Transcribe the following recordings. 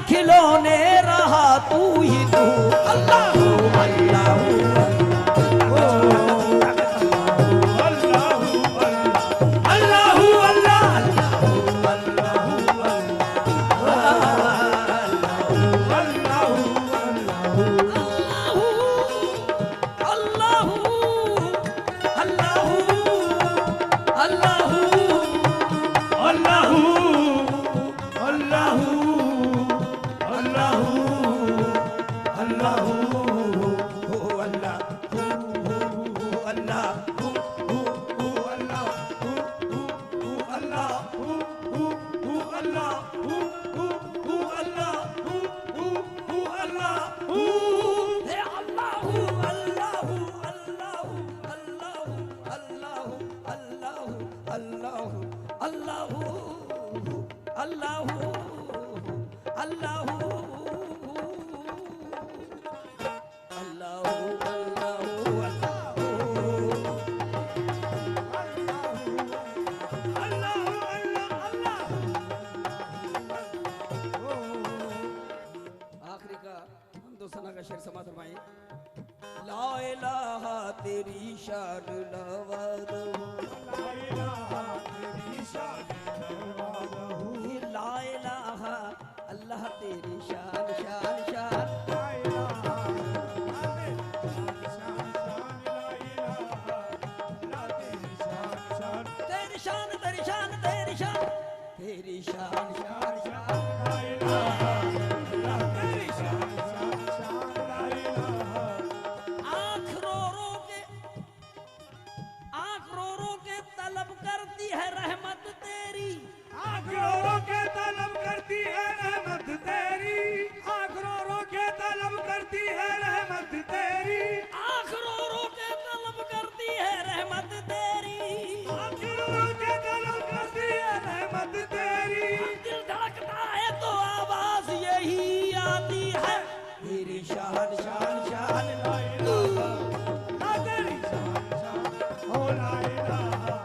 खिलौने रहा तू ही तू। अल्लाह अल्लाह शेर समाज फरमाए। ला इलाहा तेरी शान नवाज़ो, ला इलाहा तेरी शान नवाज़ो, ला इलाहा अल्लाह तेरी शान शान शान, ला इलाहा तेरी शान तेरी शान तेरी शान तेरी शान शान शान, ला इलाहा तेरी शान तलब करती है रहमत तेरी, आँख रो के तलब करती है रहमत तेरी, आँख रो के तलब करती है रहमत तेरी, आँख रो के तलब करती है रहमत तेरी, आँख रो के तलब करती है रहमत तेरी। दिल धड़कता है तो आवाज यही आती है, तेरी शान शान शान ला इलाहा, ला तेरी शान शान ओ ला इलाहा।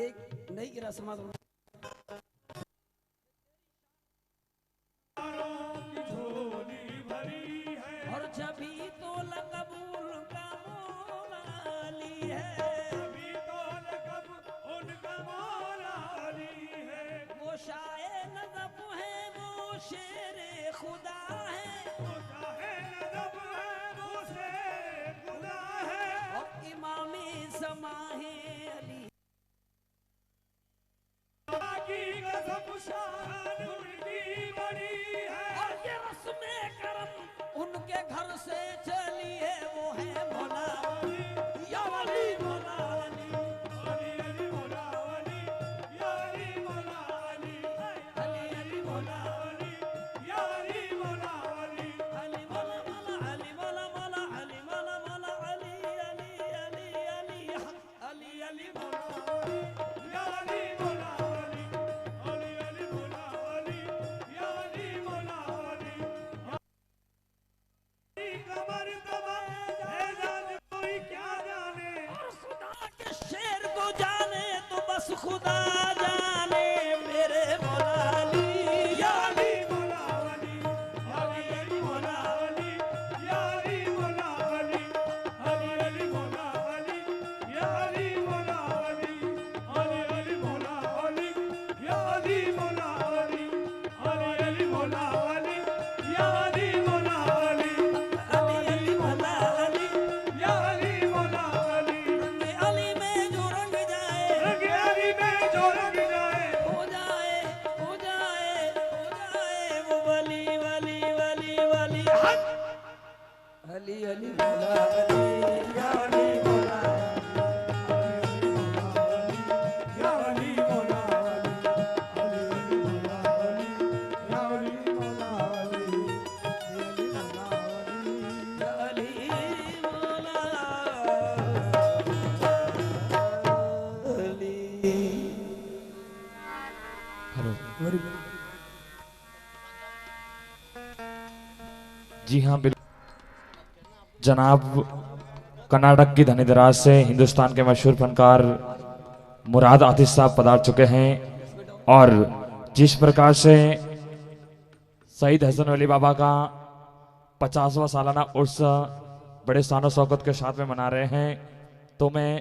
एक नई गिरा समाज और जभी तो लकबूल का मौलाली है, जभी तो लकब उनका मौलाली है, वो शाए नज़ब है वो शेरे खुदा है, वो शाहे नज़ब है वो शेरे खुदा है, और इमामे समा है अली की गज़ब शान उनकी बड़ी है, और ये रस्मे करम उनके घर से चली है, वो है मौला या वली मौला अली, अली अली मौला अली, या अली मौला अली, अली अली मौला अली या अली मौला अली, अली मौला मौला अली मौला मौला अली मौला मौला अली अली अली अली अली अली मौला या अली मौला अली, अली अली मौला अली, या अली मौला अली। कमर तबा है जान कोई क्या जाने, और खुदा के शेर को जाने तो बस खुदा जाने, मेरे मौला अली या अली मौला अली, अली अली मौला अली, या अली मौला अली, अली अली मौला अली, या अली मौला अली, अली अली मौला अली, या अली मौला अली, अली अली मौला अली, या अली मौला अली, अली अली मौला अली, या अली मौला अली। रंग अली में जो रंग जाए, रंग अली में जो रंग जाए, हो जाए हो जाए हो जाए वो वली वली वली वली हक। अली अली मौला अली या अली मौला या अली मौला अली, अली अली मौला अली, या अली मौला अली, अली मौला अली। या अली मौला अली। जी हाँ बिल्कुल जनाब, कर्नाटक की धनीधराज से हिंदुस्तान के मशहूर फनकार मुराद आतिश साहब पधार चुके हैं। और जिस प्रकार से शहीद हसन वली बाबा का 50वां सालाना उर्स बड़े शानो शौकत के साथ में मना रहे हैं, तो मैं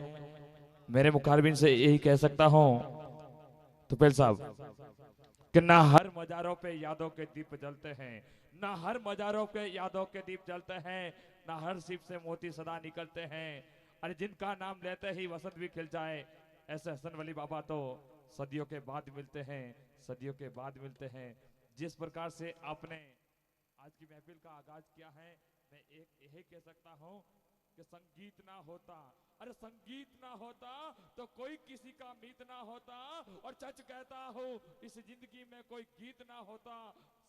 मेरे मुखारबिन से यही कह सकता हूं तुफैल साहब कि ना हर मजारों पे यादों के दीप जलते हैं, ना हर मजारों पे यादों के दीप जलते हैं, ना हर सिप से मोती सदा निकलते हैं। अरे जिनका नाम लेते ही वसंत भी खिल जाए, ऐसे हसन वली बाबा तो सदियों के बाद मिलते हैं, सदियों के बाद मिलते हैं। जिस प्रकार से आपने आज की महफिल का आगाज किया है, मैं एक यही कह सकता हूं कि संगीत ना होता, अरे संगीत ना होता तो कोई किसी का मीत ना होता। और सच कहता हूं इस जिंदगी में कोई गीत ना होता।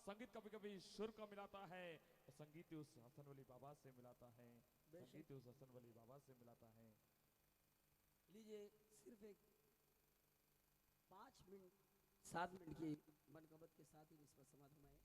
संगीत कभी कभी सुर को मिलाता है, और संगीत उस हसन वली बाबा से मिलाता है, संगीत उस हसन वली बाबा से मिलाता है। लीजिए सिर्फ एक 5 मिनट 7 मिनट की मनकबत के साथ ही इस पर समाधान है।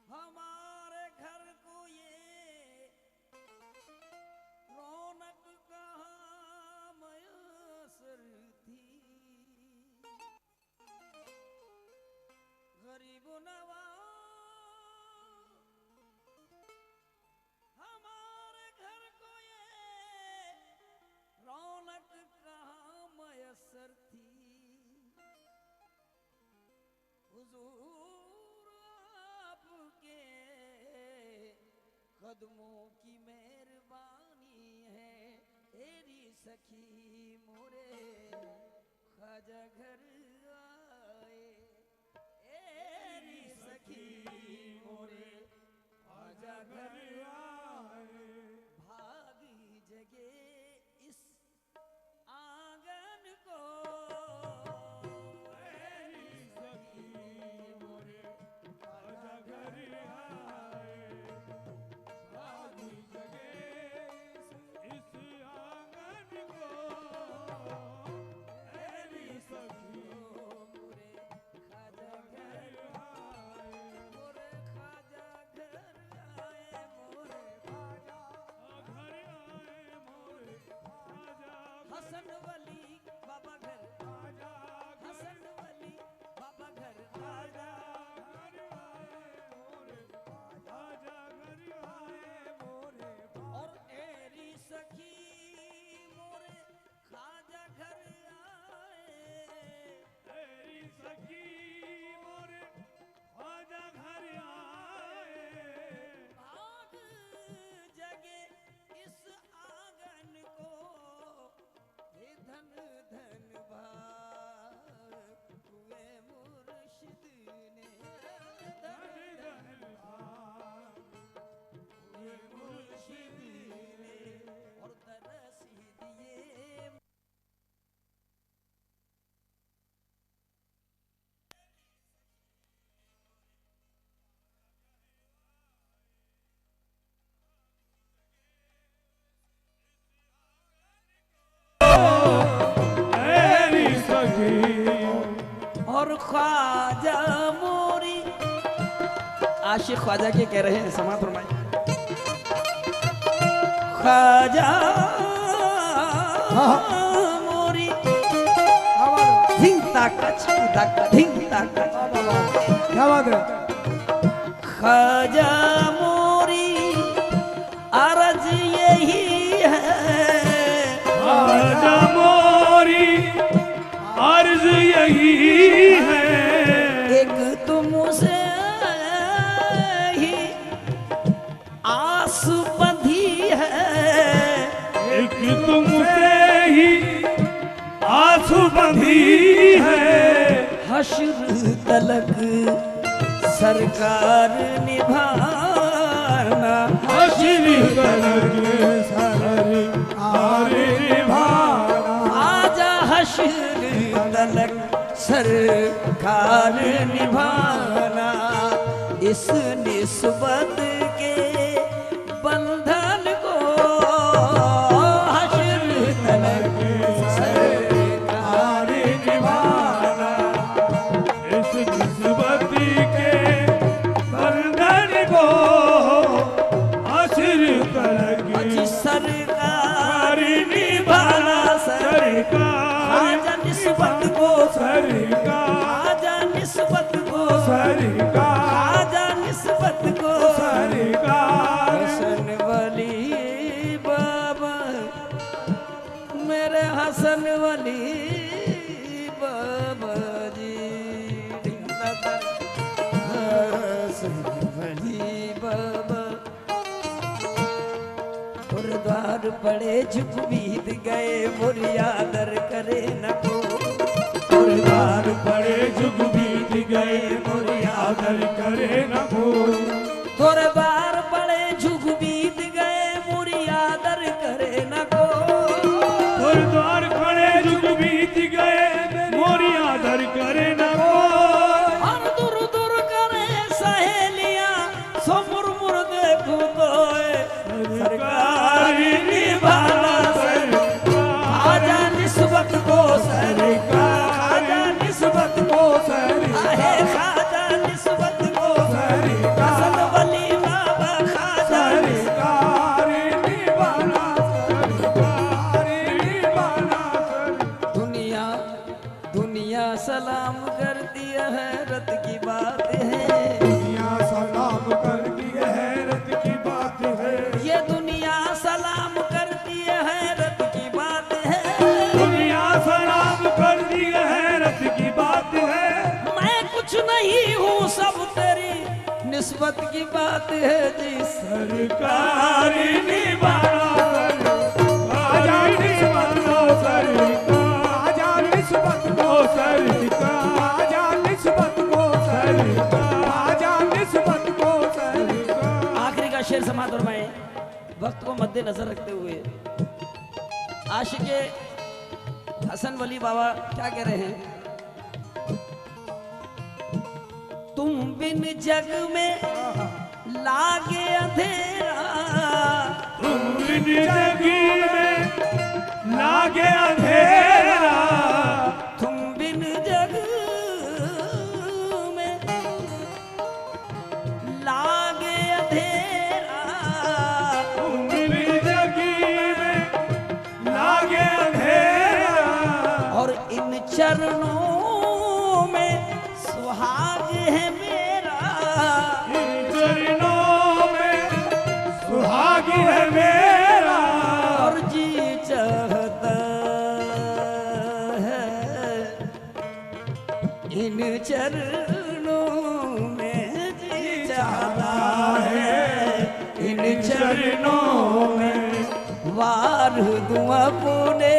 हमारे घर को ये रौनक कहाँ मयसर थी, गरीब नवाज हमारे घर को ये रौनक कहाँ मयसर थी। हुजूर आपके कदमों की मेहरबानी है, तेरी सखी मोरे ख्वाजा घर आए, तेरी सखी मोरे ख्वाजा घर आए। भागी जगे इस आंगन को, मोरे ख्वाजा घर आए, मोरे और ख्वाजा मोरी। आशिक ख्वाजा के कह रहे हैं, समात फरमाइए। ख्वाजा मोरी धिंग ताकच धिंग ताकच। क्या बात है? ख्वाजा मोरी अर्ज यही है, ख्वाजा मोरी अर्ज यही है, एक तुमसे ही आस बंधी है, एक तुमसे ही आस बंधी है, हश्र तलक सरकार निभाना, हश्र तलक सरकार निभाना, आजा हश्र तलक सरकार निभाना, इस निस्बत के बंधन को हश्र तलक सरकार निभाना। इस निस्बती के बंधन को हश्र तलक सरकार निभाना, सरकार आजा निस्बत को, सरकार आजा निस्बत को, सरकार आजा निस्बत को। सरकार हसन वली बाबा, मेरे हसन वली बाबा जी, हसन वली बाबा। गुरुद्वार पड़े झुक बीत गए, मुरिया दर करे न को। गुरुद्वार बड़े जुग बीत गए, मुरिया दर करे न भूल। थोड़े बार बड़े झुक बीत गए, मुरिया दर करे न को। गुरुद्वार खड़े जुग बीत गए, मोरिया दर करे न भूल। और दूर दूर करे सहेलियां, सो मुरमुर देखूं तो सरकार निभाना, आजा निस्बत को सरकार, आजा निस्बत को आहे खाजा निस्बत को, हसन वली बाबा खाजा सरकार निभाना, सरकार निभाना। दुनिया दुनिया सलाम करती है, हैरत की बात है। दुनिया सलाम करती है, हैरत की बात है। ये दुनिया सलाम करती है, हैरत की बात है। दुनिया सलाम करती है, हैरत की बात है। मैं कुछ नहीं हूँ, सब तेरी निस्बत की बात है जी। सरकार निभाना, आजा निस्बत को सरकार, आजा निस्बत को सरकार, आजा निस्बत को सरकार, आजा निस्बत को सरकार। आखिरी का शेर समात फरमाए, वक्त को मद्देनजर रखते हुए। आशिके हसन वली बाबा क्या कह रहे हैं? तुम बिन जग में लागे अंधेरा, तुम बिन जगी में लागे अंधेरा, तुम बिन जग में लागे अंधेरा, तुम बिन जगी में लागे अंधेरा, और इन चरणों में सुहाग है मेरा, इन चरणों में सुहाग है मेरा, और जी चाहता है इन चरणों में, जी चाहता है इन चरणों में, वार दूं अपने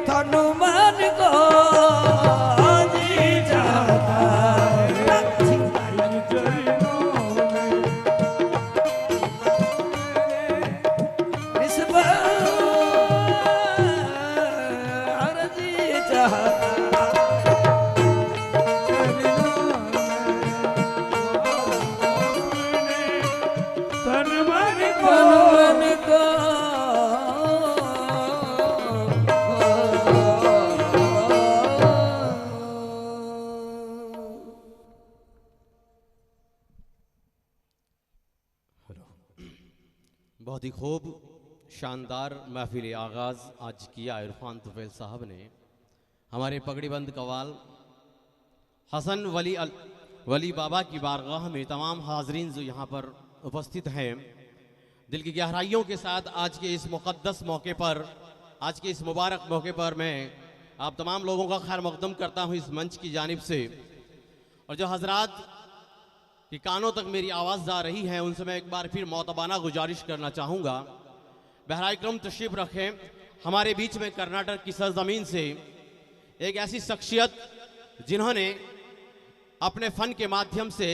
तन मन को, जी चाहता है। इन चरणों में निस्बत जी चाहता, तन मन को तन मन को बहुत ही खूब शानदार महफिल आगाज़ आज किया इरफान तुफैल साहब ने। हमारे पगड़ीबंद कवाल हसन वली बाबा की बारगाह में तमाम हाजरीन जो यहाँ पर उपस्थित हैं, दिल की गहराइयों के साथ आज के इस मुक़द्दस मौके पर, आज के इस मुबारक मौके पर मैं आप तमाम लोगों का खैर मकदम करता हूँ इस मंच की जानिब से। और जो हजरात कि कानों तक मेरी आवाज़ जा रही है, उनसे मैं एक बार फिर मोतबाना गुजारिश करना चाहूँगा, बहराए करम तशरीफ़ रखें। हमारे बीच में कर्नाटक की सरजमीन से एक ऐसी शख्सियत जिन्होंने अपने फ़न के माध्यम से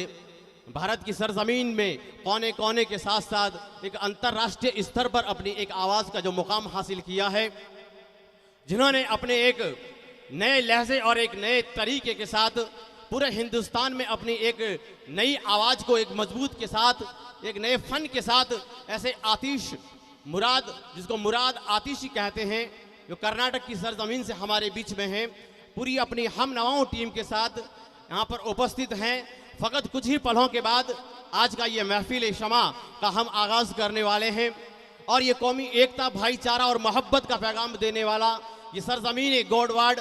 भारत की सरजमीन में कोने कोने के साथ साथ एक अंतर्राष्ट्रीय स्तर पर अपनी एक आवाज़ का जो मुकाम हासिल किया है, जिन्होंने अपने एक नए लहजे और एक नए तरीके के साथ पूरे हिंदुस्तान में अपनी एक नई आवाज़ को एक मजबूत के साथ, एक नए फ़न के साथ, ऐसे आतिश मुराद, जिसको मुराद आतिशी कहते हैं, जो कर्नाटक की सरजमीन से हमारे बीच में हैं, पूरी अपनी हम नवाओं टीम के साथ यहाँ पर उपस्थित हैं। फ़कत कुछ ही पलों के बाद आज का ये महफिल शमा का हम आगाज़ करने वाले हैं। और ये कौमी एकता, भाईचारा और मोहब्बत का पैगाम देने वाला ये सरजमीन गोडवाड़,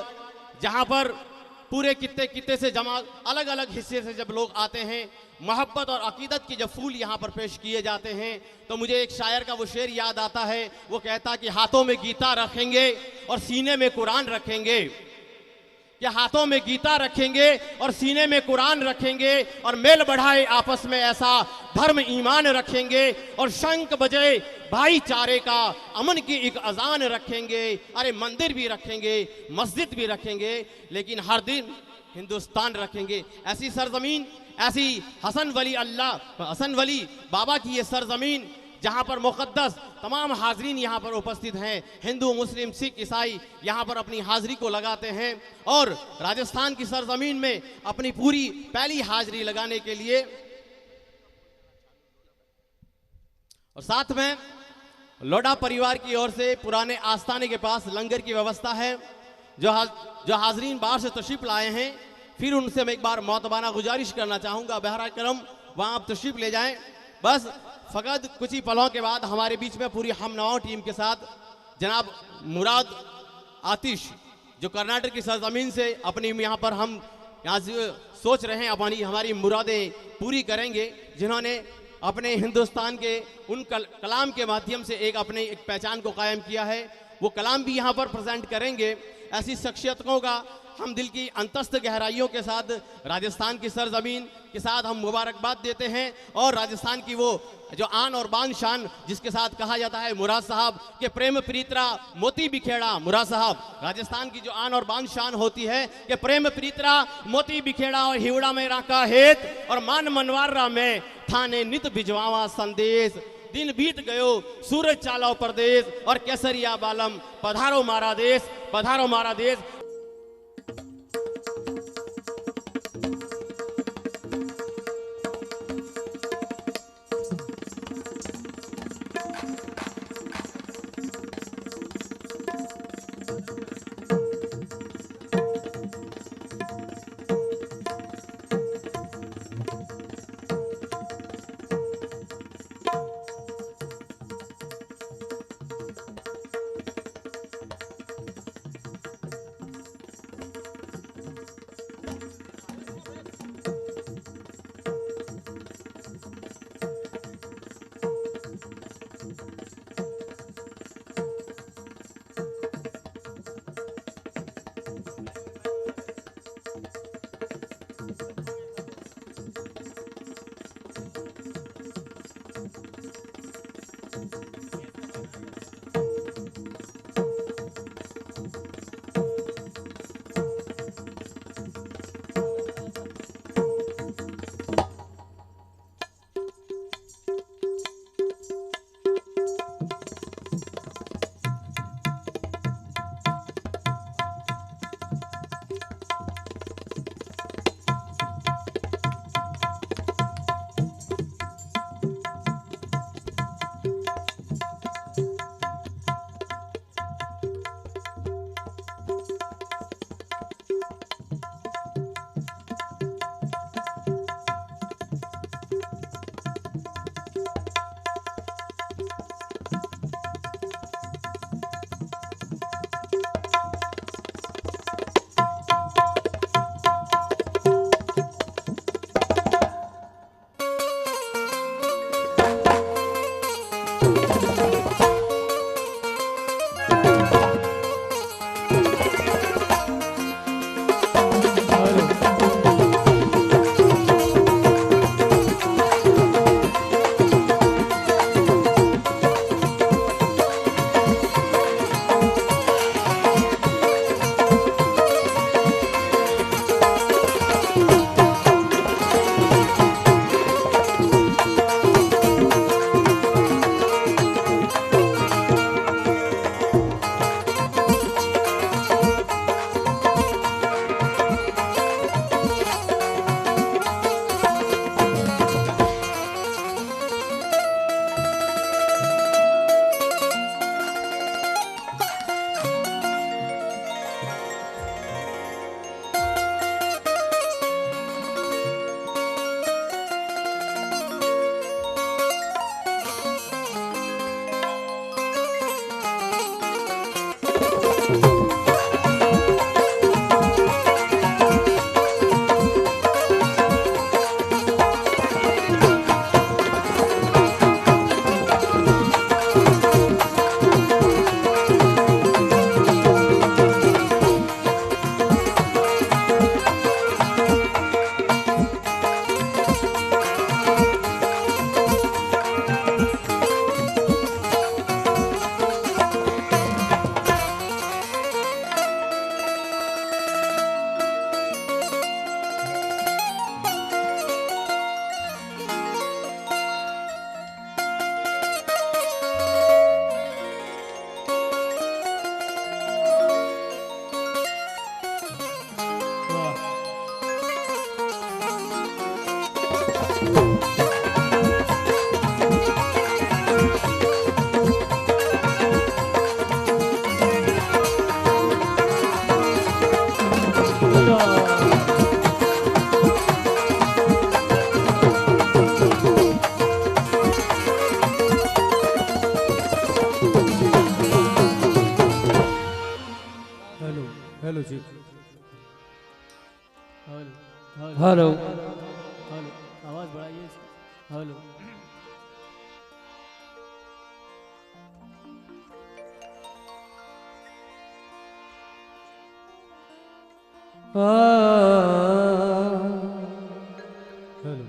जहाँ पर पूरे कित्ते से जमा अलग अलग हिस्से से जब लोग आते हैं, मोहब्बत और अकीदत के जब फूल यहाँ पर पेश किए जाते हैं, तो मुझे एक शायर का वो शेर याद आता है। वो कहता कि हाथों में गीता रखेंगे और सीने में कुरान रखेंगे, कि हाथों में गीता रखेंगे और सीने में कुरान रखेंगे, और मेल बढ़ाए आपस में ऐसा धर्म ईमान रखेंगे, और शंख बजे भाईचारे का अमन की एक अजान रखेंगे। अरे मंदिर भी रखेंगे, मस्जिद भी रखेंगे, लेकिन हर दिन हिंदुस्तान रखेंगे। ऐसी सरजमीन, ऐसी हसन वली बाबा की ये सरजमीन, जहाँ पर मुक़द्दस तमाम हाजरीन यहाँ पर उपस्थित हैं, हिंदू मुस्लिम सिख ईसाई यहाँ पर अपनी हाज़िरी को लगाते हैं। और राजस्थान की सरजमीन में अपनी पूरी पहली हाज़िरी लगाने के लिए, और साथ में लोढ़ा परिवार की ओर से पुराने आस्थाने के पास लंगर की व्यवस्था है। जो हाजरीन बाहर से तशरीफ़ लाए हैं, फिर उनसे मैं एक बार मोतबाना गुजारिश करना चाहूँगा, बहरा करम वहाँ आप तशरीफ़ ले जाएं। बस फ़कत कुछ ही पलों के बाद हमारे बीच में पूरी हम नवाओं टीम के साथ जनाब मुराद आतिश, जो कर्नाटक की सरजमीन से अपनी यहाँ पर हम यहाँ से सोच रहे हैं अपनी हमारी मुरादें पूरी करेंगे, जिन्होंने अपने हिंदुस्तान के उन कलाम के माध्यम से एक अपने एक पहचान को कायम किया है, वो कलाम भी यहाँ पर प्रेजेंट करेंगे। ऐसी शख्सियतों का हम दिल की अंतस्थ गहराइयों के साथ राजस्थान की सरजमीन के साथ हम मुबारकबाद देते हैं। और राजस्थान की वो जो आन और बान शान, जिसके साथ कहा जाता है मुराद साहब के प्रेम प्रीतरा मोती बिखेड़ा, मुराद साहब राजस्थान की जो आन और बान शान होती है कि प्रेम प्रीतरा मोती बिखेड़ा और हिवड़ा में राका हेत और मान मनवारा में थाने नित भिजवावा संदेश। दिन बीत गयो सूरज चालो परदेश और केसरिया बालम पधारो मारा देश, पधारो मारा देश। हेलो हेलो, आवाज बढ़ाइए इसकी। हेलो। हेलो।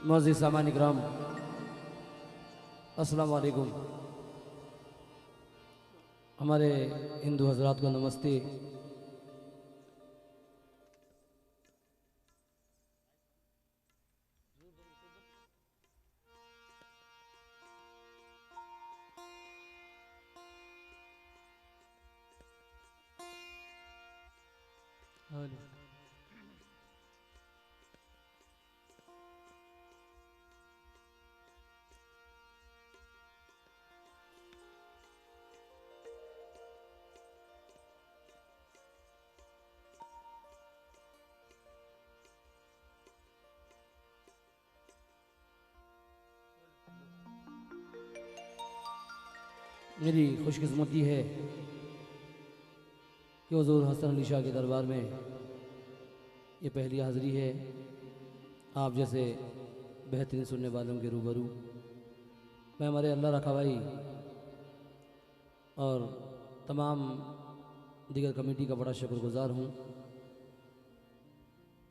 मोअज़्ज़िज़ सामानी इकराम, अस्सलाम वालेकुम। हमारे हिंदू हजरात को नमस्ते। हेलो। मेरी खुशकिस्मती है कि हुज़ूर हसन अली शाह के दरबार में ये पहली हाज़री है। आप जैसे बेहतरीन सुनने वालों के रूबरू मैं हमारे अल्लाह रखा भाई और तमाम दीगर कमेटी का बड़ा शुक्रगुज़ार हूँ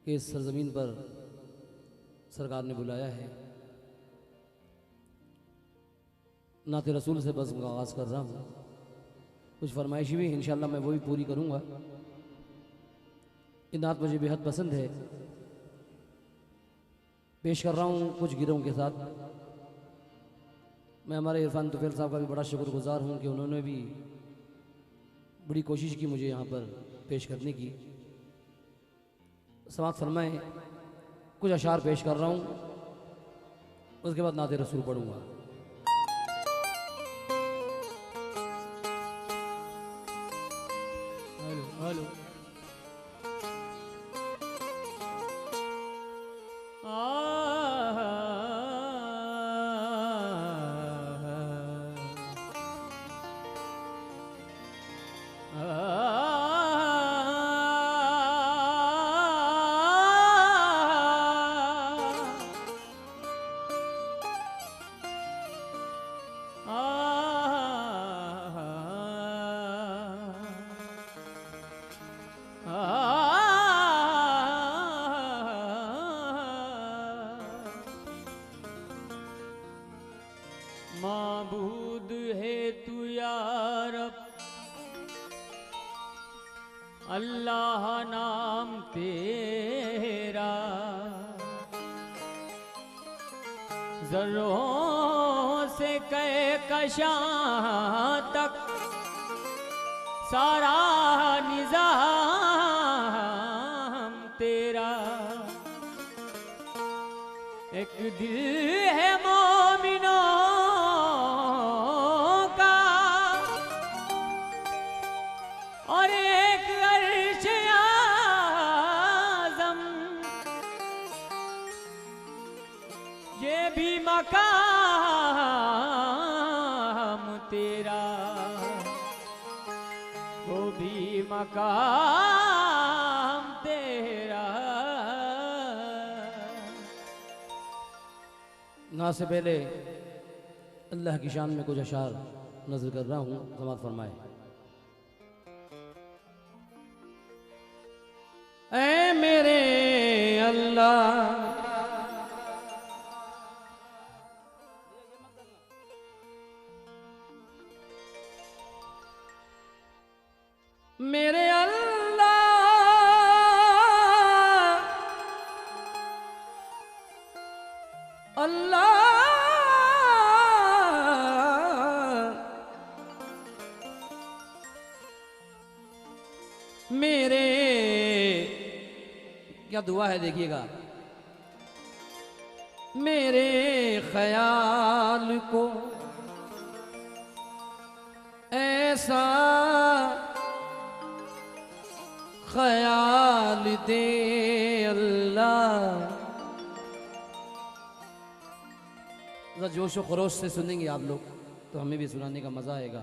कि इस सरज़मीन पर सरकार ने बुलाया है। नाते रसूल से बस आगाज़ कर रहा हूँ। कुछ फरमाइशी भी इंशाअल्लाह मैं वो भी पूरी करूँगा। ये नात मुझे बेहद पसंद है। पेश कर रहा हूँ कुछ गिरों के साथ। मैं हमारे इरफान तुफैल साहब का भी बड़ा शुक्रगुज़ार हूँ कि उन्होंने भी बड़ी कोशिश की मुझे यहाँ पर पेश करने की। समात फरमाएँ, कुछ अशार पेश कर रहा हूँ, उसके बाद नाते रसूल पढ़ूँगा। हेलो। हेलो। माबूद है तू यार, अल्लाह नाम तेरा, ज़र्रों से कहकशां तक सारा निज़ाम तेरा। एक दिल है मोमिनों का और एक अर्श आज़म, ये भी मकाम तेरा, वो भी मकाम तेरा। ना से पहले अल्लाह की शान में कुछ अशार नजर कर रहा हूँ, समात फरमाए। ऐ मेरे अल्लाह, मेरे अल्लाह, अल्लाह मेरे मेरे क्या दुआ है देखिएगा, मेरे ख्याल को ऐसा ख्याल दे अल्लाह। जरा जोश व खरोश से सुनेंगे आप लोग तो हमें भी सुनाने का मजा आएगा।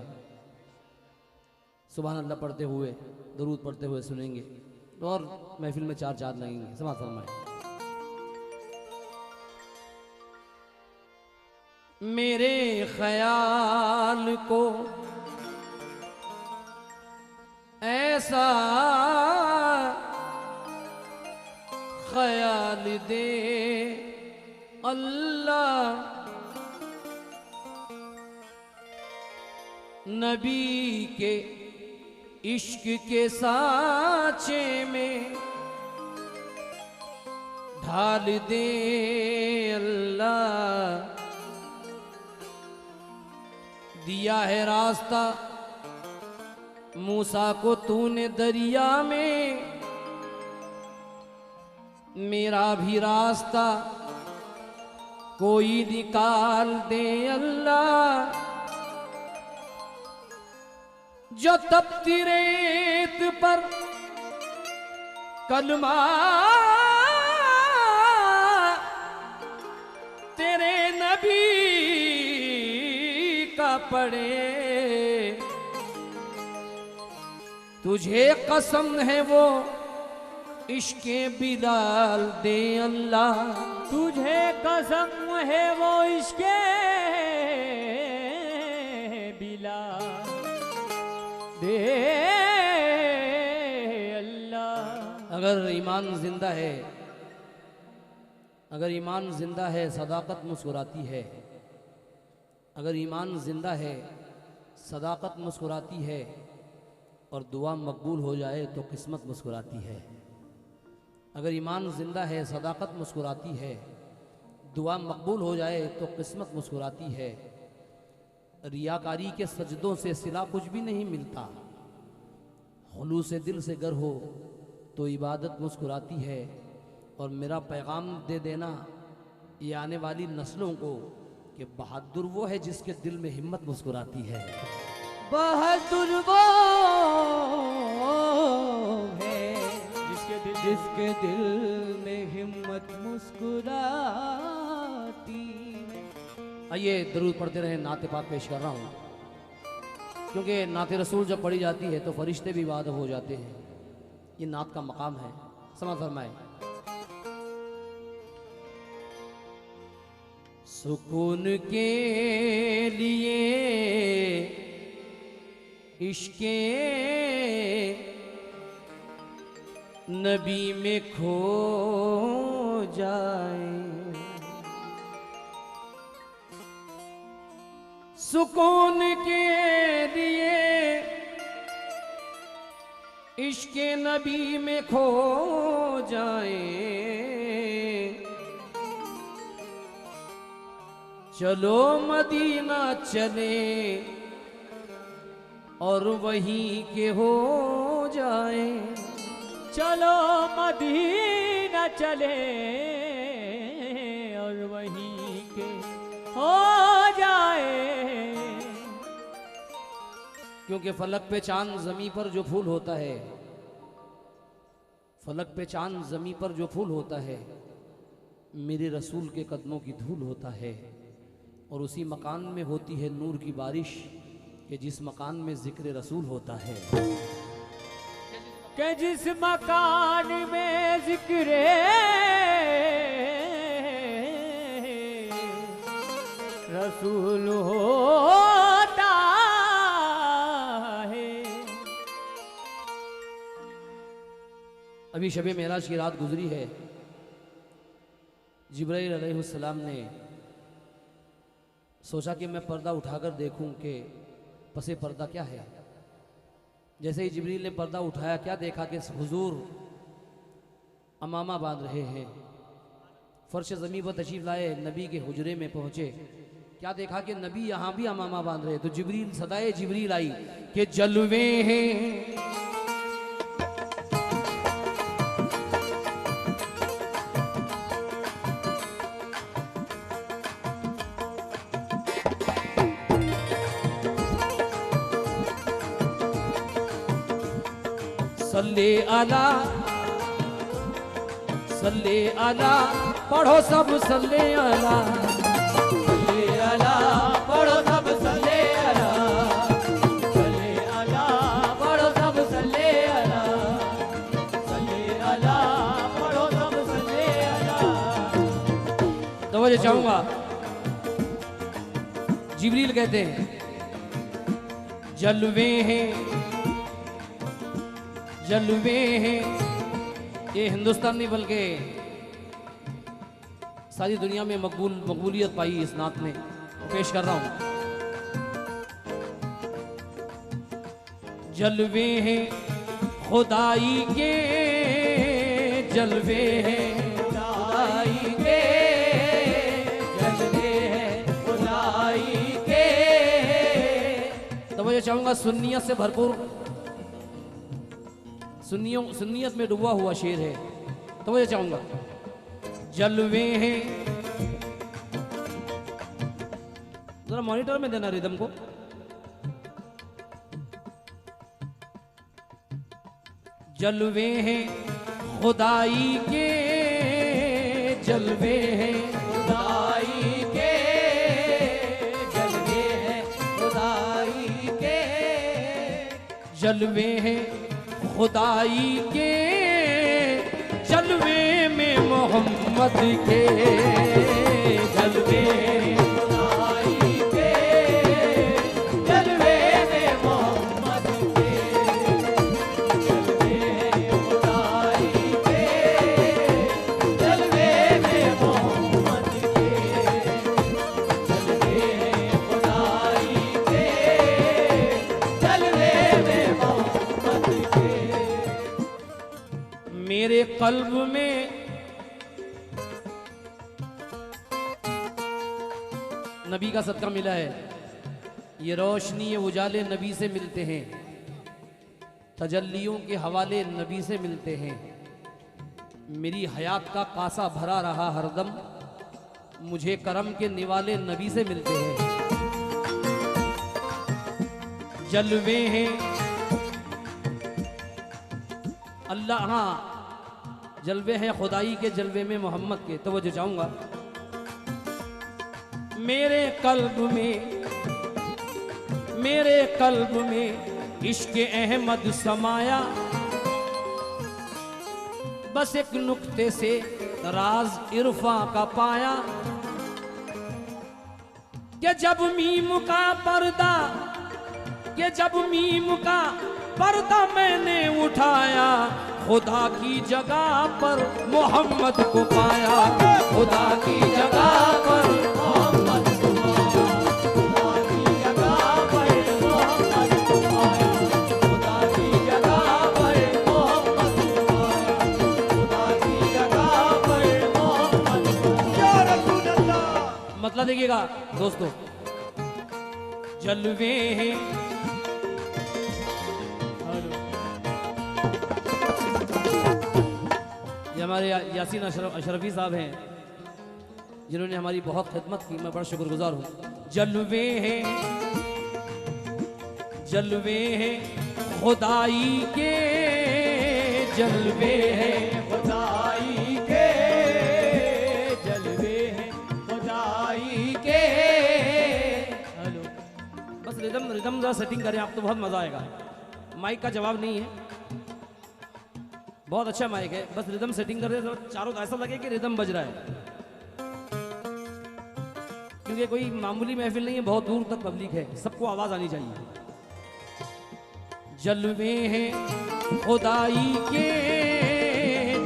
सुभान अल्लाह पढ़ते हुए, दरूद पढ़ते हुए सुनेंगे और महफिल में चार चांद लगेंगे। समाज फरमाए। मेरे ख्याल को ऐसा ख्याल दे अल्लाह, नबी के इश्क के साँचे में ढाल दे अल्लाह। दिया है रास्ता मूसा को तूने दरिया में, मेरा भी रास्ता कोई निकाल दे अल्लाह। जो तपती रेत पर कलमा तेरे नबी का पड़े, तुझे कसम है वो इश्के बिलाल दे अल्लाह। तुझे कसम है वो इश्के बिलाल दे अल्लाह। अगर ईमान जिंदा है, अगर ईमान जिंदा है सदाकत मुस्कुराती है। अगर ईमान जिंदा है सदाकत मुस्कुराती है, और दुआ मकबूल हो जाए तो किस्मत मुस्कुराती है। अगर ईमान जिंदा है सदाकत मुस्कुराती है, दुआ मकबूल हो जाए तो किस्मत मुस्कुराती है। रियाकारी के सजदों से सिला कुछ भी नहीं मिलता, खुलूस से दिल से गर हो तो इबादत मुस्कुराती है। और मेरा पैगाम दे देना ये आने वाली नस्लों को कि बहादुर वो है जिसके दिल में हिम्मत मुस्कुराती है। बहादुर वो है जिसके दिल में हिम्मत मुस्कुराती है। आइए दरूद पढ़ते रहे, नाते पाक पेश कर रहा हूँ, क्योंकि नाते रसूल जब पढ़ी जाती है तो फरिश्ते भी वादब हो जाते हैं। ये नात का मकाम है। समझ फरमाए। सुकून के लिए इश्के नबी में खो जाए, सुकून के लिए इश्के नबी में खो जाए। चलो मदीना चले और वहीं के हो जाए। चलो मदीना चले और वहीं के हो जाए। क्योंकि फलक पे चांद जमी पर जो फूल होता है, फलक पे चांद जमी पर जो फूल होता है, मेरे रसूल के कदमों की धूल होता है। और उसी मकान में होती है नूर की बारिश कि जिस मकान में जिक्र रसूल होता है। कि जिस मकान में जिक्र रसूल होता है। अभी शब मेराज की रात गुजरी है। जिब्राइल अलैहिस्सलाम ने सोचा कि मैं पर्दा उठाकर देखूं कि पसे पर्दा क्या है। जैसे ही जिब्रील ने पर्दा उठाया, क्या देखा कि हुजूर अमामा बांध रहे हैं। फर्श ज़मीन पर तशरीफ लाए, नबी के हुजरे में पहुंचे, क्या देखा कि नबी यहाँ भी अमामा बांध रहे। तो जिब्रील, सदाए जिब्रील आई कि जलवे हैं सल्ले अला पढ़ो सब सल्ले अला, सल्ले अला पढ़ो सब सल्ले अला, सल्ले अला पढ़ो सब सल्ले अला, सल्ले अला पढ़ो सब सल्ले अला। तवज्जो चाहूंगा, जिब्रील कहते हैं जलवे हैं ये हिंदुस्तान नहीं बल्कि सारी दुनिया में मकबूलियत पाई इस नात ने, पेश कर रहा हूं। जलवे हैं खुदाई के, जलवे हैं खुदाई के, जलवे हैं खुदाई के। तो मैं ये चाहूंगा सुन्नियत से भरपूर, सुन्नियत में डूबा हुआ शेर है, तो मैं ये चाहूंगा जलवे हैं, जरा मॉनिटर में देना रिदम को। जलवे हैं खुदाई के, जलवे हैं खुदाई के, जलवे हैं खुदाई के, जलवे हैं खुदाई के, जलवे में मोहम्मद के, जलवे खुदाई के, जलवे में मोहम्मद के, जलवे खुदाई के, जलवे में मोहम्मद के, जलवे खुदाई के, जलवे में मोहम्मद के। मेरे कल्ब में नबी का सदका मिला है, ये रोशनी ये उजाले नबी से मिलते हैं, तजल्लियों के हवाले नबी से मिलते हैं। मेरी हयात का कासा भरा रहा हरदम, मुझे करम के निवाले नबी से मिलते हैं। जलवे हैं अल्लाह, हाँ जलवे हैं खुदाई के, जलवे में मोहम्मद के। तो वो जो चाहूंगा मेरे कल्ब में इश्क अहमद समाया, बस एक नुक्ते से राज इरफा का पाया, कि जब मीम का पर्दा मैंने उठाया, खुदा की जगह पर मोहम्मद को पाया, खुदा की जगह पर मोहम्मद को पाया, खुदा की जगह पर मोहम्मद को पाया, खुदा की जगह पर मोहम्मद को पाया, खुदा की जगह पर मोहम्मद को पाया। या रसूल अल्लाह। मतलब देखिएगा दोस्तों, जलवे हैं ये हमारे यासीन अशरफी साहब हैं, जिन्होंने हमारी बहुत खिदमत की, मैं बड़ा शुक्रगुजार हूँ। जलवे हैं खुदाई के, जलवे हैं खुदाई के, जलवे हैं खुदाई के। हेलो, बस रिदम जरा सेटिंग करें आप तो बहुत मजा आएगा। माइक का जवाब नहीं है, बहुत अच्छा माइक है, बस रिदम सेटिंग कर दे तो चारों ऐसा लगे कि रिदम बज रहा है, क्योंकि कोई मामूली महफिल नहीं है, बहुत दूर तक पब्लिक है, सबको आवाज आनी चाहिए। जलवे हैं खुदाई के,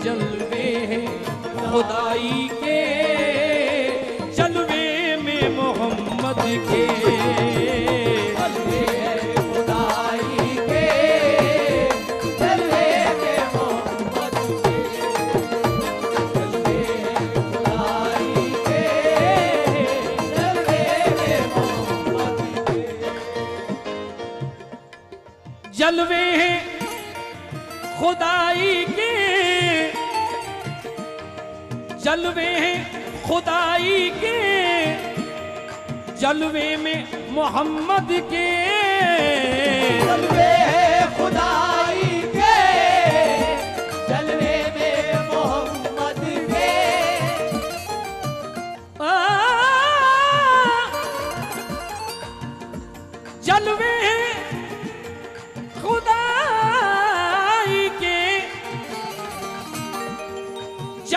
जलवे हैं खुदाई के, जलवे में मोहम्मद के, जलवे हैं खुदाई के, जलवे में मोहम्मद के, जलवे हैं खुदाई के, जलवे में मोहम्मद के। जलवे हैं खुदाई के, जलवे हैं खुदाई के, जलवे में मोहम्मद के, जलवे हैं खुदाई के,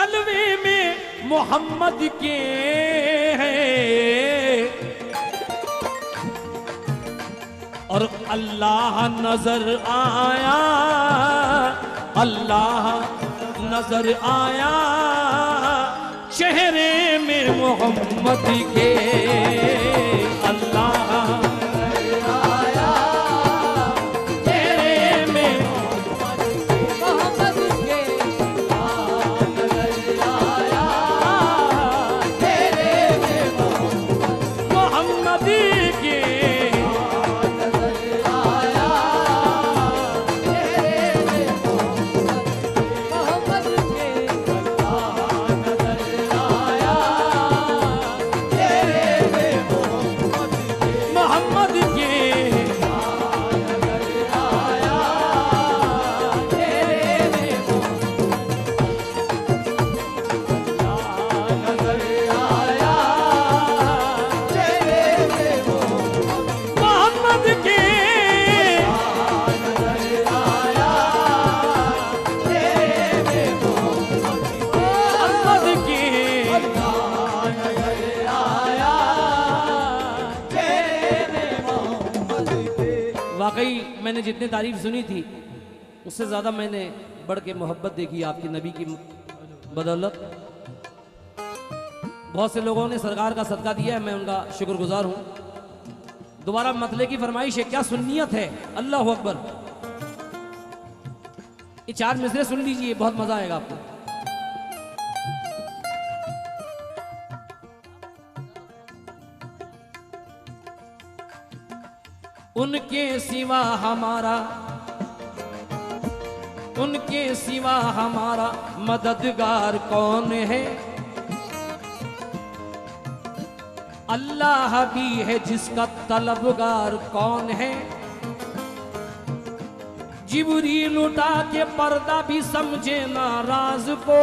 जलवे में मोहम्मद के हैं और अल्लाह नजर आया, अल्लाह नजर आया चेहरे में मोहम्मद के, अल्लाह आया चेहरे में मोहम्मद के, नजर आया चेहरे में मोहम्मद के, वाकई मैंने जितनी तारीफ सुनी थी उससे ज़्यादा मैंने बढ़ के मोहब्बत देखी आपके नबी की बदौलत। बहुत से लोगों ने सरकार का सदका दिया है, मैं उनका शुक्रगुजार हूँ। दोबारा मतले की फरमाइश है, क्या सुन्नियत है, अल्लाह अकबर। ये 4 मिसरे सुन लीजिए, बहुत मजा आएगा आपको। उनके सिवा हमारा, उनके सिवा हमारा मददगार कौन है, अल्लाह भी है जिसका तलबगार कौन है। जिब्रील उठा के पर्दा भी समझे नाराज को,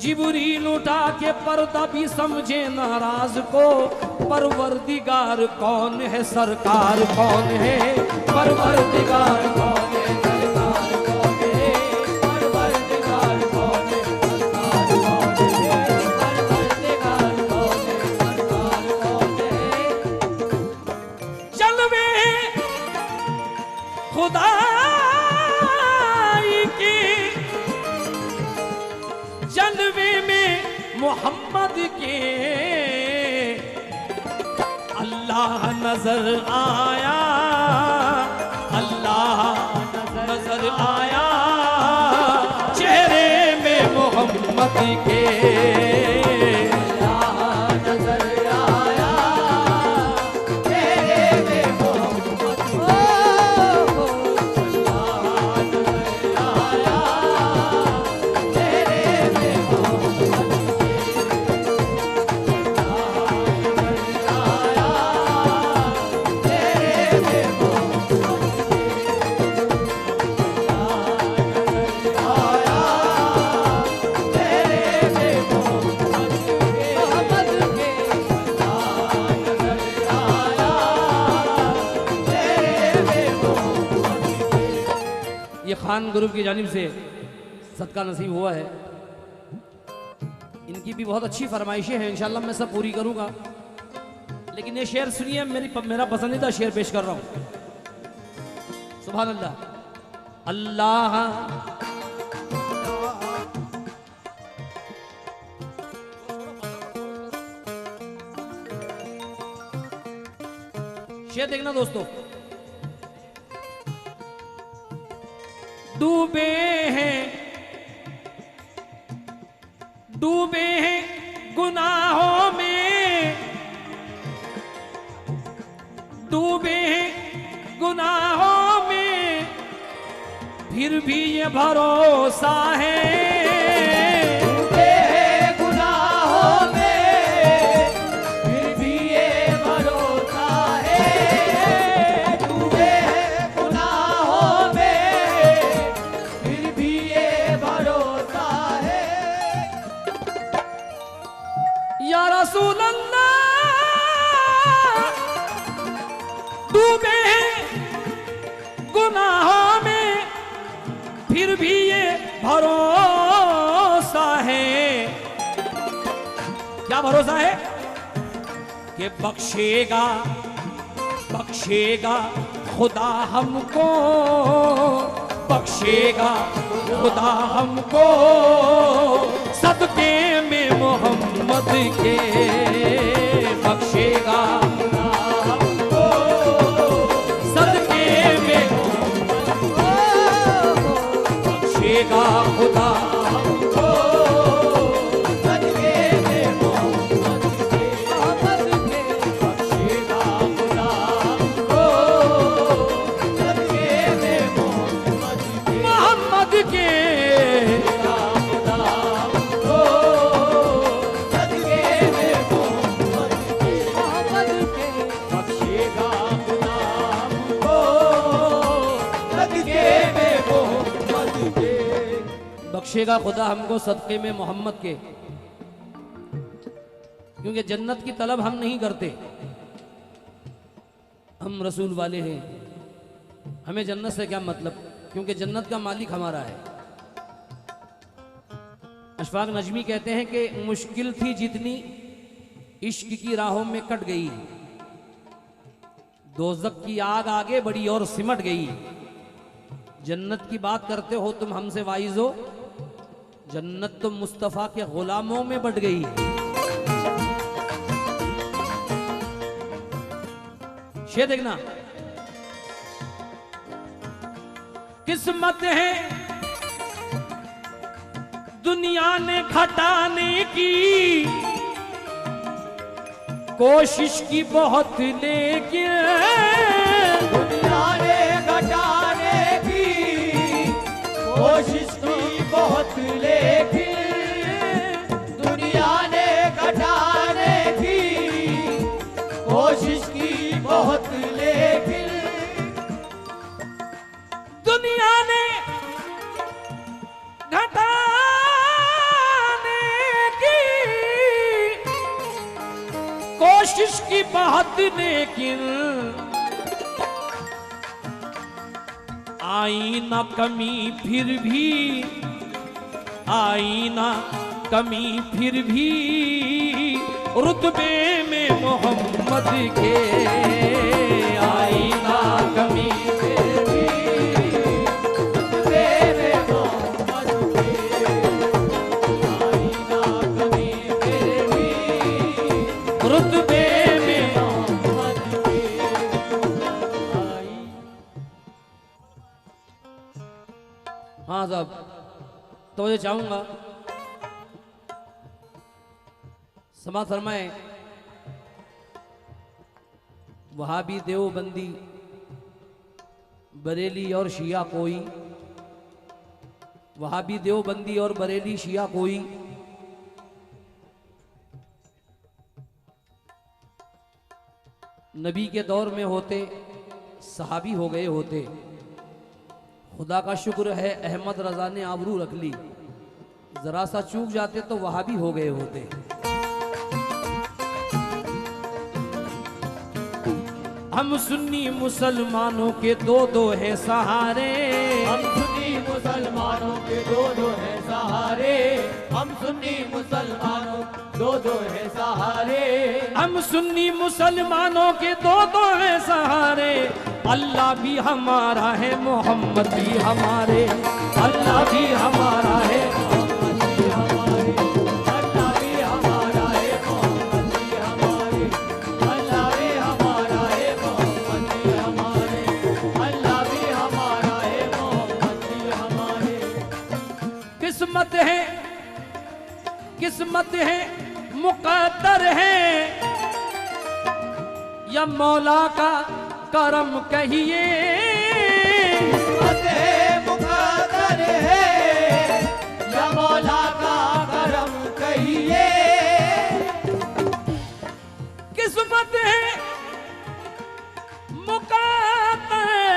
जिब्रील उठा के पर्दा भी समझे नाराज को। परवरदिगार कौन है, सरकार कौन है, परवरदिगार कौन है, सरकार कौन है, परवरदिगार कौन है, सरकार कौन है, परवरदिगार कौन है, सरकार कौन है। जलवे खुदाई के, जलवे में मोहम्मद के, अल्लाह नजर आया, अल्लाह नजर आया चेहरे में मोहम्मद के, अल्लाह नजर आया चेहरे में मोहम्मद के, अल्लाह नजर आया चेहरे में मोहम्मद ये खान ग्रुप की जानिब से सदका नसीब हुआ है। इनकी भी बहुत अच्छी फरमाइशें हैं, इंशाल्लाह मैं सब पूरी करूंगा। लेकिन ये शेर सुनिए, मेरा पसंदीदा शेर पेश कर रहा हूं। सुभान अल्लाह। अल्लाह शेर देखना दोस्तों। डूबे हैं, डूबे हैं गुनाहों में, डूबे हैं गुनाहों में, फिर भी ये भरोसा है। डूबे हैं गुनाहों में, फिर भी ये भरोसा है। डूबे हैं गुनाहों में, फिर भी ये भरोसा है। या रसूल अल्लाह, डूबे हैं गुनाहों में, फिर भी ये भरोसा क्या भरोसा है कि बख्शेगा बख्शेगा खुदा हमको, बख्शेगा खुदा हमको सदके में मोहम्मद के, बख्शेगा खुदा हमको सदके में बख्शेगा खुदा हमको सदके में मोहम्मद के, बख्शेगा खुदा हमको सदके में मोहम्मद के, बख्शेगा खुदा हमको सदके में मोहम्मद के। क्योंकि जन्नत की तलब हम नहीं करते, हम रसूल वाले हैं, हमें जन्नत से क्या मतलब, क्योंकि जन्नत का मालिक हमारा है। अशफाक नजमी कहते हैं कि मुश्किल थी जितनी इश्क की राहों में कट गई, दोज़ख की आग आगे बढ़ी और सिमट गई। जन्नत की बात करते हो तुम हमसे वाइज हो, जन्नत तो मुस्तफ़ा के गुलामों में बढ़ गई। शेर देखना, किस्मत है दुनिया ने घटाने की कोशिश की बहुत, लेकिन दुनिया ने घटाने की कोशिश की बहुत, लेकिन दुनिया ने घटाने की कोशिश की बहुत, लेकिन दुनिया ने घटाने की कोशिश की बहुत, लेकिन आई ना कमी फिर भी, आई ना कमी फिर भी रुतबे में मोहम्मद के, आई ना कमी फिर भी रुतबे में मोहम्मद के, आई ना कमी फिर भी रुतबे में मोहम्मद के, आई। हाँ साहब, तो मुझे चाहूंगा समाज फरमाए, वहाबी देवबंदी बरेली और शिया कोई, वहाबी देवबंदी और बरेली शिया कोई, नबी के दौर में होते सहाबी हो गए होते। खुदा का शुक्र है अहमद रजा ने आबरू रख ली, जरा सा चूक जाते तो वहाबी हो गए होते। हम सुन्नी मुसलमानों के दो दो हैं सहारे, हम सुन्नी मुसलमानों के दो दो हैं सहारे, हम सुन्नी मुसलमानों दो दो हैं सहारे, हम सुन्नी मुसलमानों के दो दो हैं सहारे। अल्लाह भी हमारा है, मोहम्मद भी हमारे, अल्लाह भी हमारा है, मोहम्मद भी हमारे, अल्लाह भी हमारा है, मोहम्मद भी हमारे, अल्लाह भी हमारा है, मोहम्मद भी हमारे, अल्लाह भी हमारा है, मोहम्मद भी हमारे। किस्मत है, किस्मत है, मुकद्दर है, या मौला का करम कहिए, किस्मत है, मुकद्दर है, या मौला का करम कहिए, किस्मत है मुकद्दर है,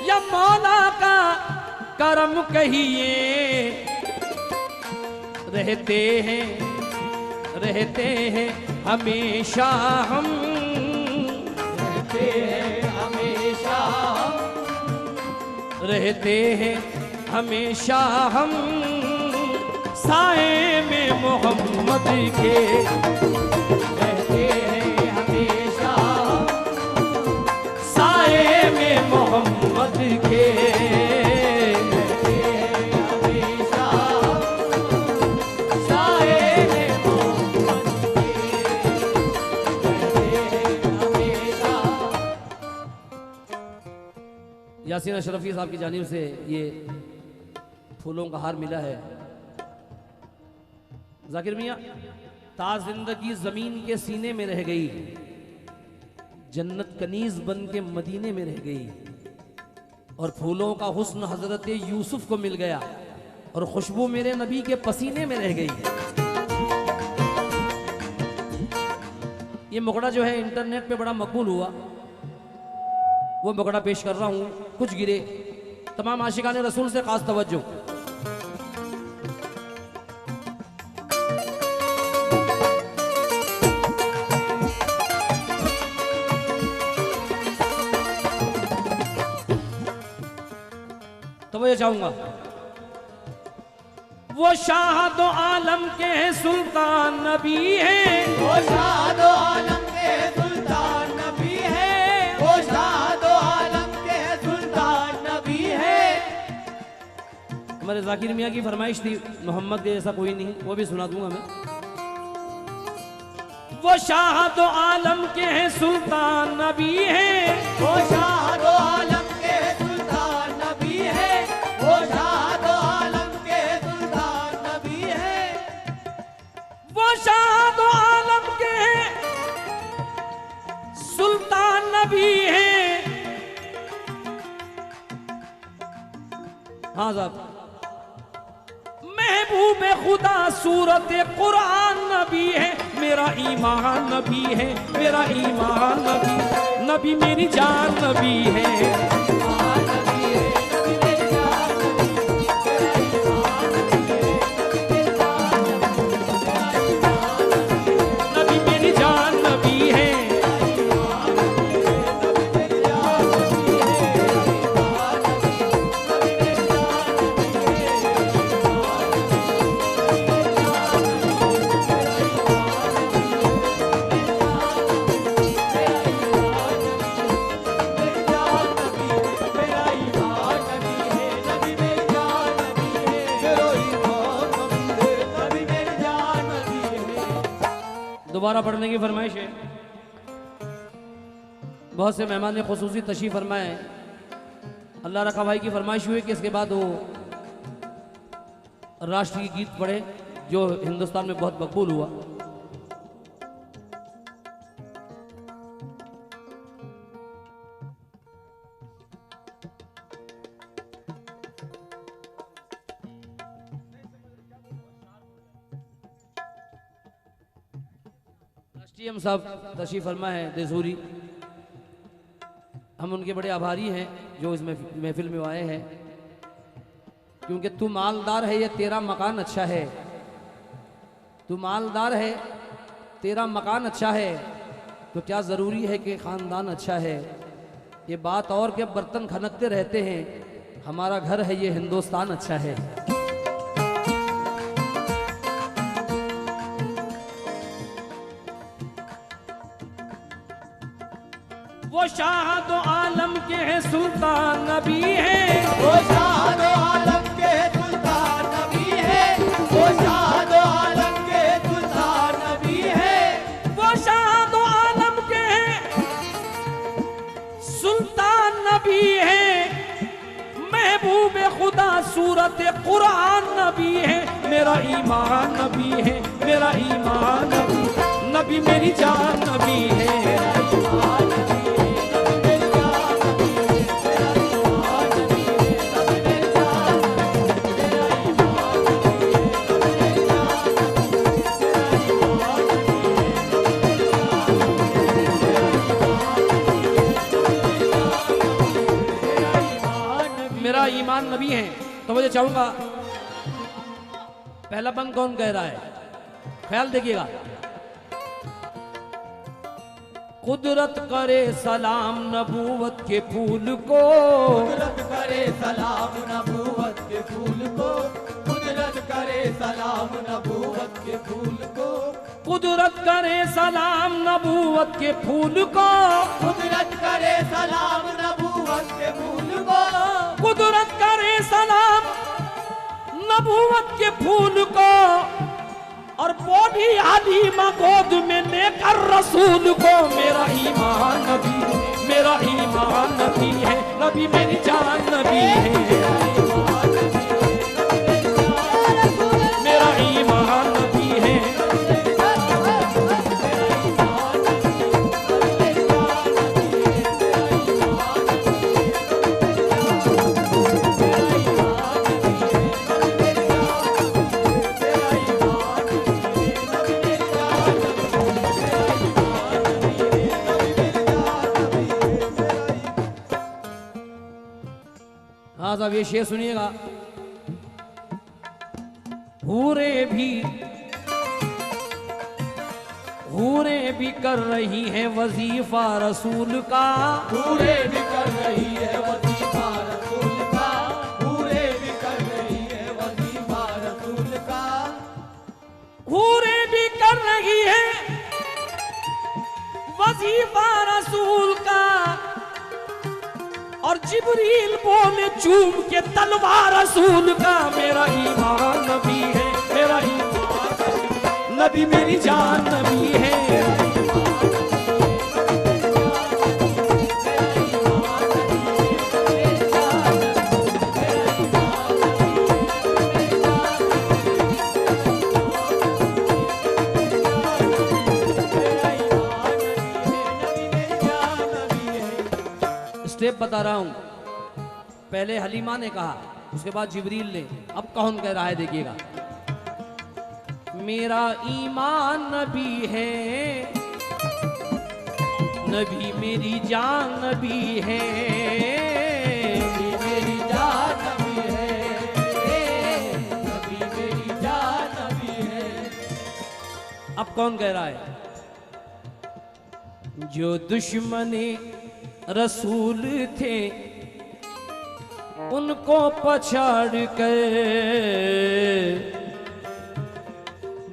या मौला का करम कहिए। रहते हैं हमेशा हम, रहते हैं हमेशा हम, रहते हैं हमेशा हम साए में मोहम्मद के रहते हैं हमेशा, साए में मोहम्मद के रहते हैं हमेशा, साए में मोहम्मद के रहते हैं हमेशा। यासीन अशरफी साहब की जानिब से ये फूलों का हार मिला है। जाकिर मियाँ, ताज जिंदगी जमीन के सीने में रह गई, जन्नत कनीज बन के मदीने में रह गई, और फूलों का हुस्न हजरत यूसुफ को मिल गया, और खुशबू मेरे नबी के पसीने में रह गई। ये मुकड़ा जो है इंटरनेट पे बड़ा मकबूल हुआ, वो मुकड़ा पेश कर रहा हूँ। कुछ गिरे तमाम आशिकान रसूल से खास तवज्जो। तो मैं चाहूंगा, वो शाह दो आलम के सुल्तान नबी है, वो शाह दो आलम के सुल्तान नबी है, वो शाह दो आलम के सुल्तान नबी है। हमारे जाकिर मियाँ की फरमाइश थी, मोहम्मद के जैसा कोई नहीं, वो भी सुना दूंगा मैं। वो शाह दो आलम के सुल्तान नबी है, वो शाह दो आलम के सुल्तान नबी है, वो शाह दो आलम के सुल्तान नबी है, वो शाह दो आलम के सुल्तान नबी है। हाँ साहब, महबूब खुदा सूरत कुरान नबी है, मेरा ईमान नबी है, मेरा ईमान नबी, नबी मेरी जान नबी है, ईमान नबी है, नबी मेरी जान नबी, तेरा ईमान नबी है, तेरा ईमान नबी, नबी मेरी जान नबी है। ईमान नबी है, नबी मेरी जान नबी है, ईमान नबी, नबी मेरी दोबारा पढ़ने की फरमाइश है। बहुत से मेहमान ने खुसूसी तशरीफ फरमाए। अल्लाह रखा भाई की फरमाइश हुई कि इसके बाद वो राष्ट्रीय गीत पढ़े, जो हिंदुस्तान में बहुत मकबूल हुआ। राष्ट्रीय साहब तशरीफ फरमा है देसूरी, हम उनके बड़े आभारी हैं जो इस महफिल में आए हैं, क्योंकि तू मालदार है, ये तेरा मकान अच्छा है, तू मालदार है, तेरा मकान अच्छा है, तो क्या ज़रूरी है कि ख़ानदान अच्छा है। ये बात और के बर्तन खनकते रहते हैं, हमारा घर है ये हिंदुस्तान अच्छा है। वो शाह दो आलम के सुल्तान नबी है, वो शाह दो आलम के सुल्तान नबी है, वो शाह दो आलम के सुल्तान नबी है, वो शाह दो आलम के सुल्तान नबी है, महबूब खुदा सूरत कुरान नबी है, मेरा ईमान नबी है, मेरा ईमान नबी, नबी मेरी जान नबी है, ईमान नबी है, नबी मेरी जान नबी है, तेरा ईमान नबी है, नबी मेरी जान नबी है, तेरा ईमान नबी है, नबी मेरी जान नबी है, तेरा ईमान नबी है, नबी मेरी जान नबी है, तेरा ईमान नबी है, मेरा ईमान नबी है। तो मुझे चाहूंगा पहला बंद कौन कह रहा है, ख्याल देखिएगा। कुदरत करे सलाम नबूवत के फूल को, कुदरत करे सलाम नबूवत के फूल को, कुदरत करे सलाम सलाम नबूवत के फूल को, कुदरत करे सलाम नबूवत के फूल को, कुदरत करे सलाम नबूवत के फूल को, कुदरत करे सलाम नबूवत के फूल को, और बोली हालिमा गोद में लेकर रसूल को। मेरा ईमान नबी है, मेरा ईमान नबी है, नबी मेरी जान नबी है, मेरा ईमान नबी है। हाँ साहब ये शेर सुनिएगा। हूरे भी कर रही है वजीफा रसूल का, पूरे भी कर रही है वजीफा रसूल का, पूरे भी कर रही है वजीफा रसूल का, हूरे भी कर रही है वजीफा रसूल का, और जिब्रील बोले चूम के तलवार रसूल का। मेरा ईमान नबी है, मेरा ईमान नबी मेरी जान नबी है। स्टेप बता रहा हूं, पहले हलीमा ने कहा, उसके बाद जिब्रील ने, अब कौन कह रहा है देखिएगा। मेरा ईमान नबी है, नबी मेरी जान नबी है, नबी मेरी जान नबी है, नबी मेरी जान नबी है। अब कौन कह रहा है। जो दुश्मने रसूल थे उनको पछाड़ कर,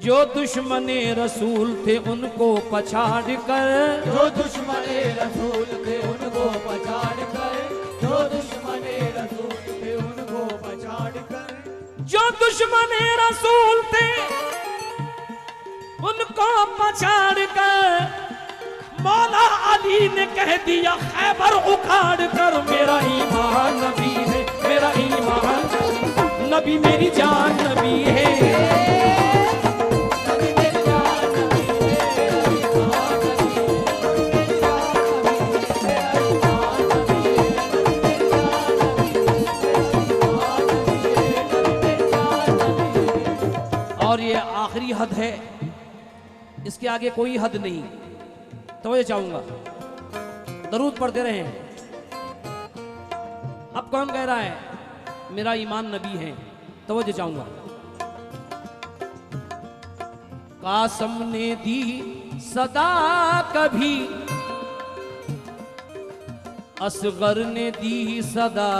जो दुश्मने रसूल थे उनको पछाड़ कर, जो दुश्मने रसूल थे उनको पछाड़ कर, जो दुश्मने रसूल थे उनको पछाड़ कर, जो दुश्मने रसूल थे उनको पछाड़ कर, मौला अली ने कह दिया खैबर उखाड़ कर। मेरा ईमान नबी है, मेरा ईमान नबी मेरी जान नबी है, नबी मेरी जान नबी है, ईमान नबी है, मेरा ईमान नबी है। और ये आखिरी हद है, इसके आगे कोई हद नहीं। तो ये चाहूंगा दरूद पढ़ते रहे। अब कौन कह रहा है मेरा ईमान नबी है, तो ये चाहूंगा। कासम ने दी सदा कभी, असगर ने दी सदा,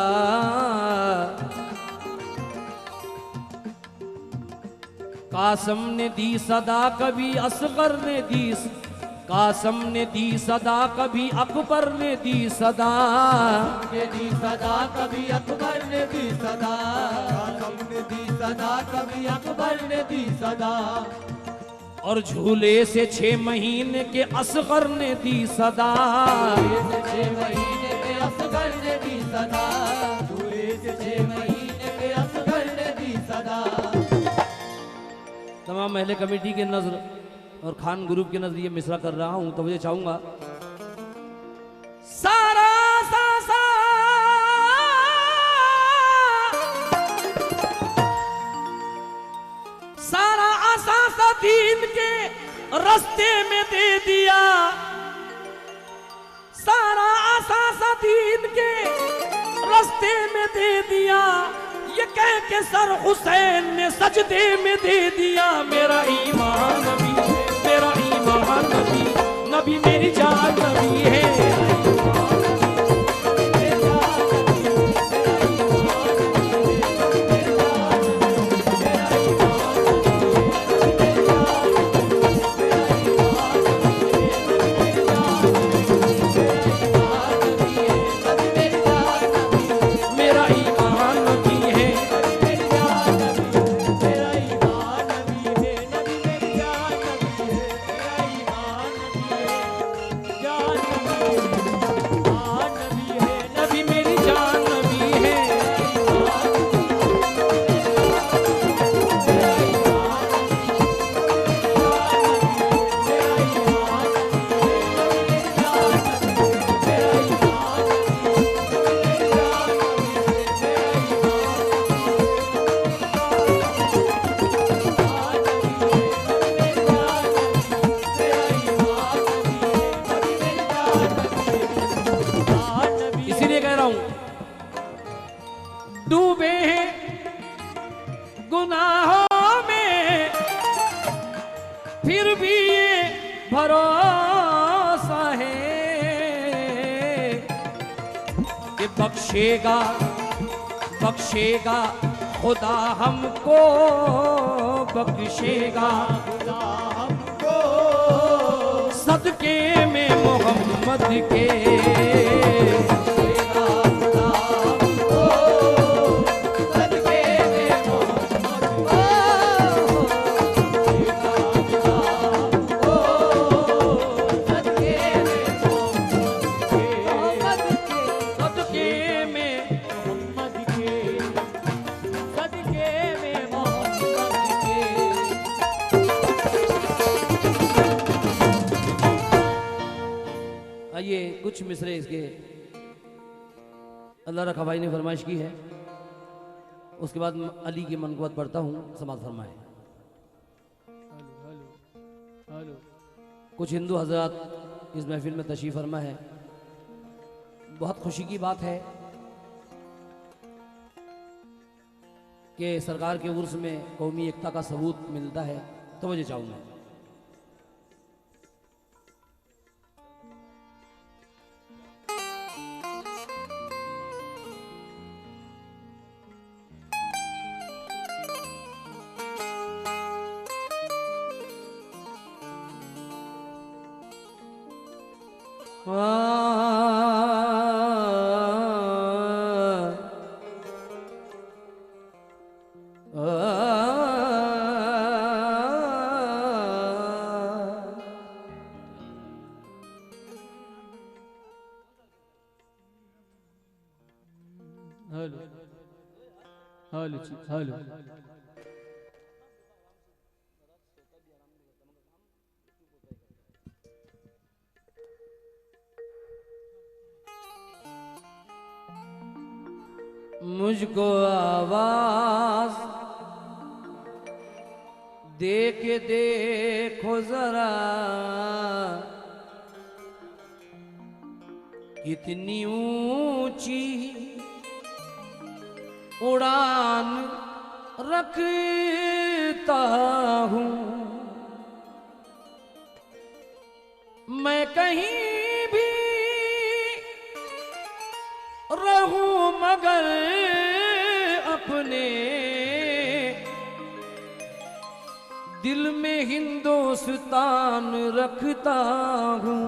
कासम ने दी सदा कभी असगर ने दी, कासम ने दी सदा कभी अकबर ने दी सदा, ने दी सदा कभी अकबर ने दी सदा, कासम ने दी सदा कभी अकबर ने दी सदा, और झूले से 6 महीने के असगर ने दी सदा, 6 महीने के असगर ने दी सदा, झूले से 6 महीने के असगर ने दी सदा। तमाम महले कमेटी के नजर और खान ग्रुप के नजर ये मिसरा कर रहा हूं, तो मुझे चाहूंगा सारा सा सा सारा आसा सा दीन के रास्ते में दे दिया, सारा आसा सा दीन के रास्ते में दे दिया, ये कह के सर हुसैन ने सजदे में दे दिया। मेरा ईमान नबी है, मेरा ईमान नबी, नबी मेरी जान नबी है, डूबे हैं गुनाहों में, फिर भी ये भरोसा है कि बख्शेगा बख्शेगा खुदा हमको, बख्शेगा खुदा हमको, सदके में मोहम्मद के। आइए कुछ मिसरे इसके अल्लाह रखा भाई ने फरमाइश की है, उसके बाद अली की मनक़बत पढ़ता हूँ, समाज फरमाए। कुछ हिंदू हजरात इस महफिल में तशरीफ़ फरमा है। बहुत खुशी की बात है कि सरकार के उर्स में कौमी एकता का सबूत मिलता है। तो मुझे चाहूँगा हेलो मुझको आवाज दे के देखो जरा, कितनी ऊंची उड़ान रखता हूँ मैं, कहीं भी रहूं मगर अपने दिल में हिंदुस्तान रखता हूँ।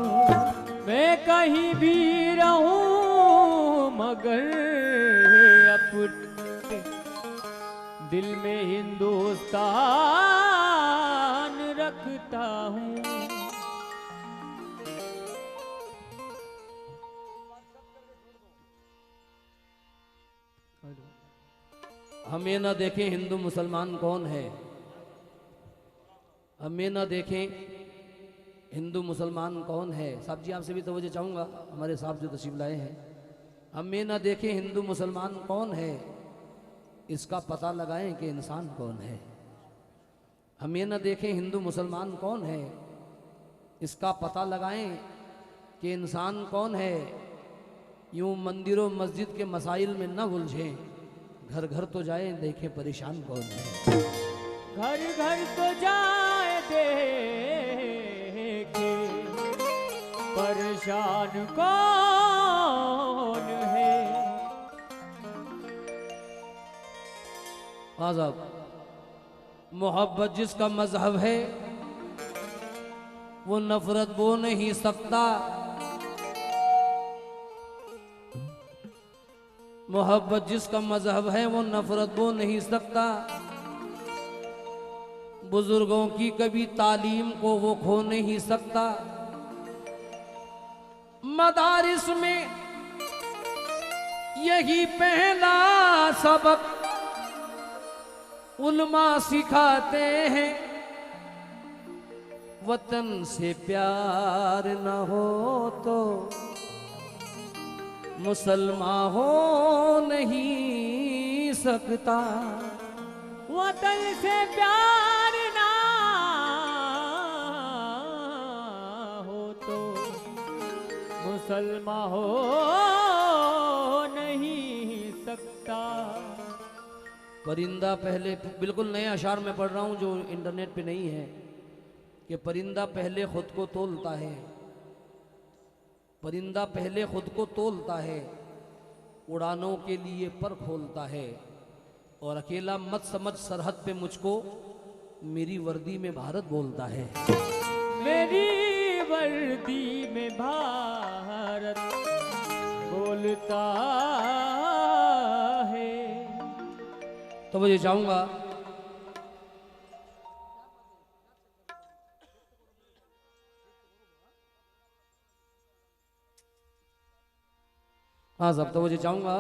मैं कहीं भी रहूं मगर अपने दिल में हिंदुस्तान रखता हूँ। हमें ना देखें हिंदू मुसलमान कौन है, हमें ना देखें हिंदू मुसलमान कौन है। साहब जी आपसे भी तवज्जो चाहूँगा, हमारे साहब जो तशरीफ लाए हैं। हमें ना देखें हिंदू मुसलमान कौन है, इसका पता लगाएं कि इंसान कौन है। हमें ना देखें हिंदू मुसलमान कौन है, इसका पता लगाएं कि इंसान कौन है। यूं मंदिरों मस्जिद के मसाइल में न उलझें, घर घर तो जाए देखें परेशान कौन है। घर घर तो जाए देखे परेशान कौन है। आज़ाब मोहब्बत जिसका मजहब है वो नफरत बो नहीं सकता। मोहब्बत जिसका मजहब है वो नफरत बो नहीं सकता। बुजुर्गों की कभी तालीम को वो खो नहीं सकता। मदारिस में यही पहला सबक उल्मा सिखाते हैं, वतन से प्यार न हो तो मुसलमान हो नहीं सकता। वतन से प्यार ना हो तो मुसलमान हो नहीं सकता। परिंदा पहले, बिल्कुल नए अशार में पढ़ रहा हूँ जो इंटरनेट पे नहीं है, कि परिंदा पहले खुद को तोलता है, परिंदा पहले खुद को तोलता है, उड़ानों के लिए पर खोलता है, और अकेला मत समझ सरहद पे मुझको, मेरी वर्दी में भारत बोलता है। मेरी वर्दी में भारत बोलता है। तो मुझे चाहूंगा हाँ साहब, तो मुझे चाहूंगा